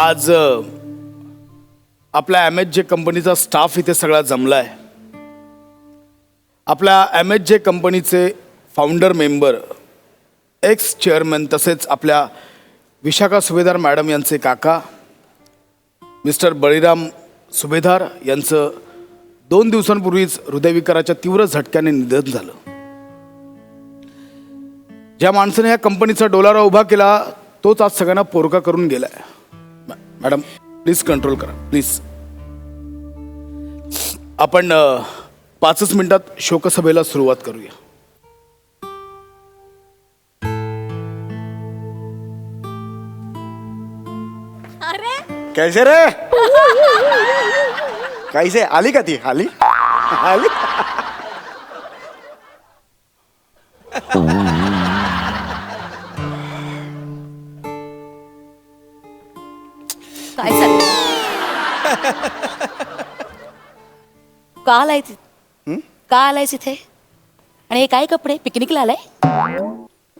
आज आपल्या MHJ कंपनीचा स्टाफ इथे सगळा जमलाय. आपल्या MHJ कंपनीचे फाउंडर मेंबर, एक्स चेअरमन, तसेच आपल्या विशाखा सुभेदार मॅडम यांचे काका मिस्टर बळीराम सुभेदार यांचं 2 दिवसांपूर्वीच हृदयविकाराच्या तीव्र झटक्याने निधन झालं. ज्या माणसाने या कंपनीचा डोलारा उभा केला तोच आज सगळ्यांना पोरका करून गेलाय. मॅडम प्लीज कंट्रोल करा प्लीज. आपण 5 मिनिटात शोकसभेला सुरुवात करूया. अरे कैसे रे कैसे आली का ती आली आली काय चाललंय? का आलाय का आलायस इथे? आणि हे काय कपडे, पिकनिकला आलाय?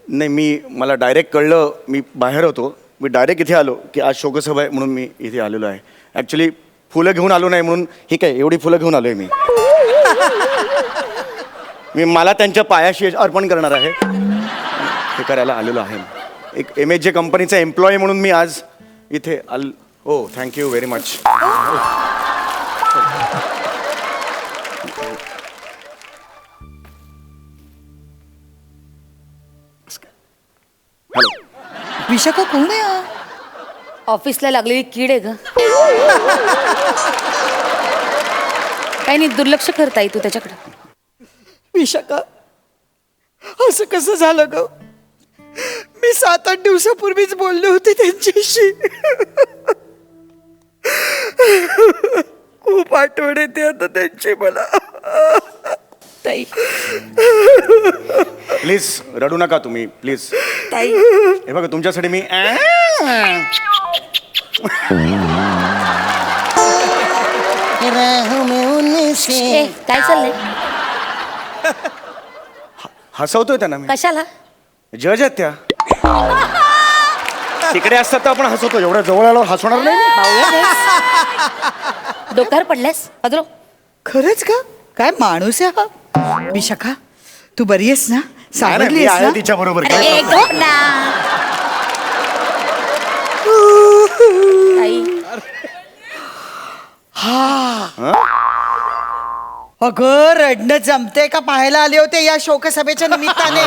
नाही, मला डायरेक्ट कळलं, मी बाहेर होतो, मी डायरेक्ट इथे आलो की आज शोकसभा आहे म्हणून मी इथे आलेलो आहे. ॲक्च्युली फुलं घेऊन आलो नाही म्हणून ही काय एवढी फुलं घेऊन आलोय मी मला त्यांच्या पायाशी अर्पण करणार आहे हे करायला आलेलो आहे. एक MHJ कंपनीचा एम्प्लॉई म्हणून मी आज इथे हो thank you very much. Hello Vishakha कोण आहे हा? ऑफिसला लागलेली कीड आहे ग. काही नाही, दुर्लक्ष करताय तू त्याच्याकडे. विशाखा असं कसं झालं ग? मी 7-8 दिवसापूर्वीच बोलले होते त्यांच्याशी. खूप आठवण येते आता त्यांची मला. ताई प्लीज रडू नका तुम्ही प्लीज. ताई हे बघा तुमच्यासाठी मी ए, काय चाललंय? हसवतोय त्यांना मी. कशाला? जज आहेत त्या. तिकडे असतात तर आपण हसवतो, एवढ्या जवळ आलो हसवणार नाही. डोक्यावर पडल्यास अद्रो? खरंच का? काय माणूस आहे हा? विशाखा तू बरी आहेस ना? सावरली आहेस ना? तिच्या बरोबर अरे गप ना. ताई अगं रडणं जमते का पाहायला आले होते या शोकसभेच्या निमित्ताने.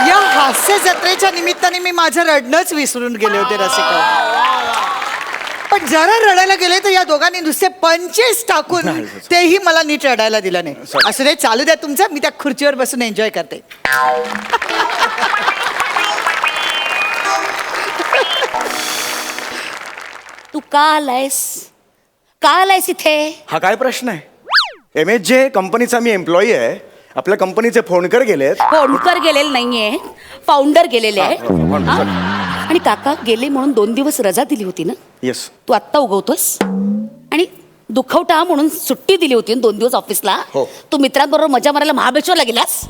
या हास्य जत्रेच्या निमित्ताने मी माझं रडणंच विसरून गेले होते रसिका. पण जरा रडायला गेले तर या दोघांनी नुसते पंचेस टाकून तेही मला नीट रडायला दिलं नाही. असं नाही, चालू द्या तुमचं, मी त्या खुर्चीवर बसून एन्जॉय करते. तू का आलायस? का आलायस इथे? हा काय प्रश्न आहे? MHJ कंपनीचा मी एम्प्लॉई आहे. आपल्या कंपनीचे फोनकर गेलेत. फोनकर गेलेले नाहीये, फाउंडर गेलेले आहे. आणि काका गेले म्हणून 2 दिवस रजा दिली होती ना? येस. तू आत्ता उगवतोस आणि दुखवटा म्हणून सुट्टी दिली होती 2 दिवस ऑफिसला. हो. तू मित्रांबरोबर मजा मारायला महाबळेश्वरला गेलास?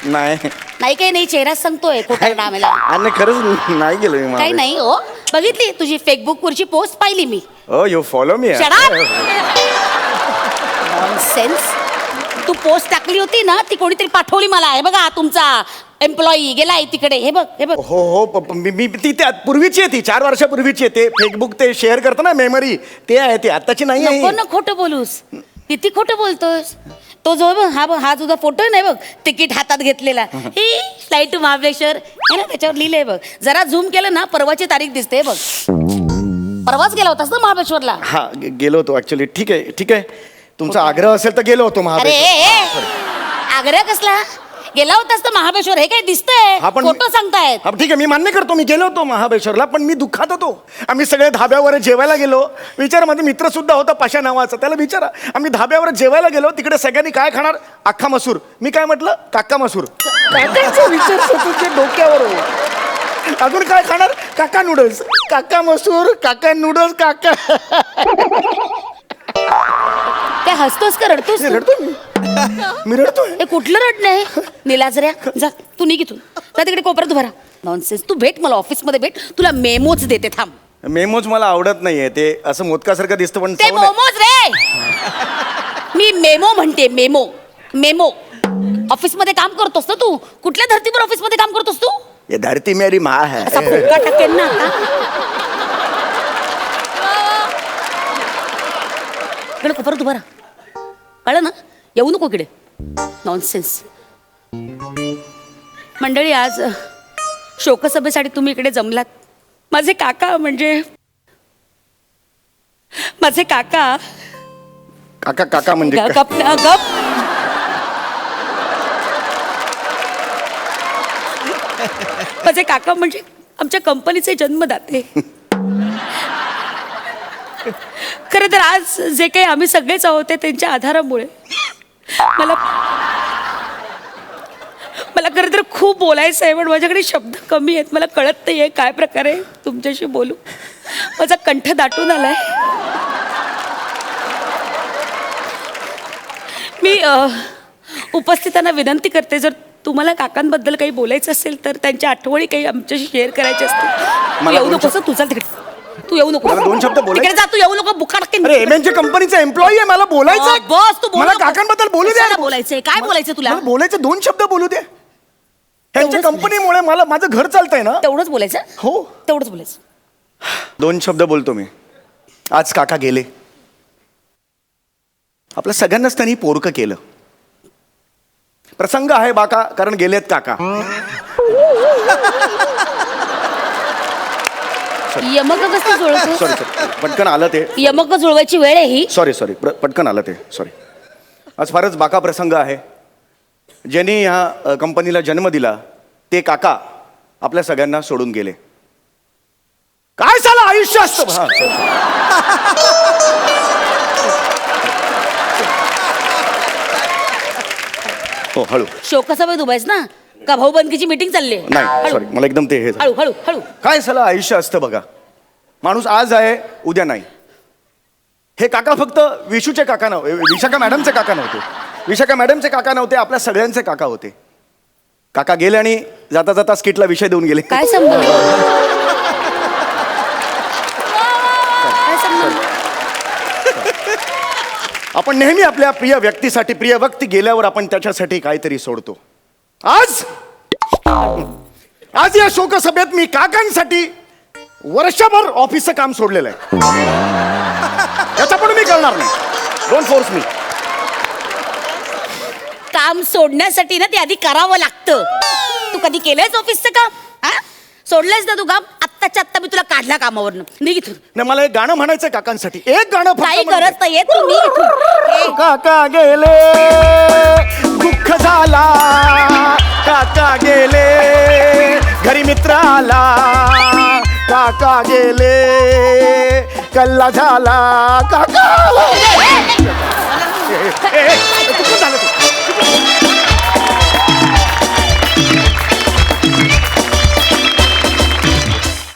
नाही नाही काही नाही, चेहराच सांगतोय खोटा नामेला. आणि खरंच नाही गेलो मी. काही नाही हो. बघितली तुझी फेसबुक वरची पोस्ट पाहिली मी. You follow me. नॉनसेन्स. तू पोस्ट टाकली होती ना, ती कोणीतरी पाठवली मला. हे बघा तुमचा एम्प्लॉई गेलाय तिकडे. हे बघ हे बघ. हो मी ती त्या पूर्वीची आहे, ती 4 वर्षापूर्वीची आहे. ते फेसबुक ते शेअर करतो ना मेमरी, ते आहे, ती आताची नाही नको आहे. ना खोटं बोलूस. किती खोटं बोलतोस. तो जो बघ हा तुझा फोटो नाही बघ, तिकीट हातात घेतलेला, ही फ्लाईट टू महाबळेश्वर आहे ना, त्याच्यावर लिहिलंय बघ. जरा झूम केलं ना, परवाची तारीख दिसते बघ. परवाच गेला होतास ना महाबळेश्वरला? हा गेलो होतो ऍक्च्युली. ठीक आहे तुमचा आग्रह असेल तर गेलो होतो अरे महाबळेश्वर. आग्रह कसला? गेला होतास तर महाबळेश्वर, हे काय दिसतंय? हा, पण फोटो सांगतायत. हा ठीक आहे, मी मान्य करतो, मी गेलो होतो महाबळेश्वरला, पण मी दुःखात होतो. आम्ही सगळे धाब्यावर जेवायला गेलो. विचार, माझे मित्र सुद्धा होता पाशा नावाचा, त्याला विचारा. आम्ही धाब्यावर जेवायला गेलो, तिकडे सगळ्यांनी काय खाणार? अख्खा मसूर. मी काय म्हटलं? काका मसूर. काकांचा विचार स्वतःच्या डोक्यावर हो. अजून काय खाणार? काका नूडल्स. काका मसूर, काका नूडल्स, काका. काय हसतोस का रडतोस? रडतो मी. मी रडतोय. हे कुठलं रडणं आहे निलाजऱ्या? जा तू निघ इथून, जा तिकडे कोपऱ्यात उभा राहा. नॉनसेन्स. तू भेट मला ऑफिसमध्ये भेट, तुला मेमोच देते. थांब. मेमोज मला आवडत नाहीये, ते असं मोदकासारखं दिसतं पण ते चव नाही. मोमोज रे. मी मेमो म्हणते, मेमो. मेमो. ऑफिसमध्ये काम करतोस ना तू? कुठल्या धर्तीवर ऑफिसमध्ये काम करतोस तू? ये धरती मेरी माँ है. असा फुटका टाकेन ना आता. इकडे कोपऱ्यात उभा राहा. कळलं ना? येऊ नको इकडे. नॉनसेन्स. मंडळी, आज शोकसभेसाठी तुम्ही इकडे जमलात. माझे काका म्हणजे माझे काका. काका काका म्हणजे काय? गप ना, गप. माझे काका म्हणजे आमच्या कंपनीचे जन्मदाते. खरं तर आज जे काही आम्ही सगळेच आहोत ते त्यांच्या आधारामुळे. मला खरं तर खूप बोलायचं आहे, पण माझ्याकडे शब्द कमी आहेत. मला कळत नाही आहे काय प्रकारे तुमच्याशी बोलू. माझा कंठ दाटून आलाय. मी उपस्थितांना विनंती करते, जर तुम्हाला काकांबद्दल काही बोलायचं असेल तर त्यांच्या आठवणी काही आमच्याशी शेअर करायच्या असतील. मला येऊ दोन नको तू, चाल तिकडे. तू येऊ नको. मला दोन शब्द बोलायचे. तिकडे जा, तू येऊ नको. बुखार अरे एमएनच्या कंपनीचा एम्प्लॉई आहे, मला बोलायचं. बस तू बोलू मला नको. काकांबद्दल बोलू दे. कशाला बोलायचंय? काय बोलायचं तुला? मला बोलायचं, दोन शब्द बोलू दे. त्यांच्या तेवढंच कंपनीमुळे मला माझं घर चालतंय ना. तेवढंच बोलायचं. हो, तेवढंच बोलायचं. दोन शब्द बोलतो मी. आज काका गेले. आपल्या सगळ्यांनाच त्यांनी पोरकं केलं. प्रसंग आहे बाका, कारण गेलेत काका. यमक कसं जुळवतो? सॉरी पटकन आलं ते. यमक जुळवायची वेळ आहे ही. सॉरी पटकन आलं ते. सॉरी. आज फारच बाका प्रसंग आहे. ज्यांनी ह्या कंपनीला जन्म दिला ते काका आपल्या सगळ्यांना सोडून गेले. काय झालं आयुष्य असतं. हा, sorry. हो हळू. शोकसभेत उभायस ना का भाऊबंदकीची मीटिंग चालली आहे? नाही हळू. सॉरी, मला एकदम ते हे झालं. हळू हळू हळू. काय झालं आयुष्य असतं बघा. माणूस आज आहे उद्या नाही. हे काका फक्त विशूचे काका नव्हते, विशाखा मॅडमचे काका नव्हते. विशाखा मॅडमचे काका नव्हते, आपल्या सगळ्यांचे काका होते. काका गेले आणि जाता जाता स्किटला विषय देऊन गेले. काय संबंध? काय संबंध? आपण नेहमी आपल्या प्रिय व्यक्तीसाठी, प्रिय व्यक्ती गेल्यावर आपण त्याच्यासाठी काहीतरी सोडतो. आज या शोकसभेत मी काकांसाठी वर्षभर ऑफिसचं काम सोडलेलं आहे. याचा पण मी करणार नाही. Don't force me. काम सोडण्यासाठी ना ते आधी करावं लागतं. तू कधी केलंयस ऑफिसचं काम? हा, सोडलंयस ना तू काम? आत्ताच्या आत्ता मी तुला काढला कामावरनं. निघ इथून. नाही, मला एक गाणं म्हणायचं काकांसाठी. एक गाणं फक्त काही म्हणायचं. गरज नाहीये, तू निघ इथून. काका गेले, दुःख झाला. काका गेले, घरी मित्र आला. काका गेले, कल्ला झाला. काका चुकून झालं ते.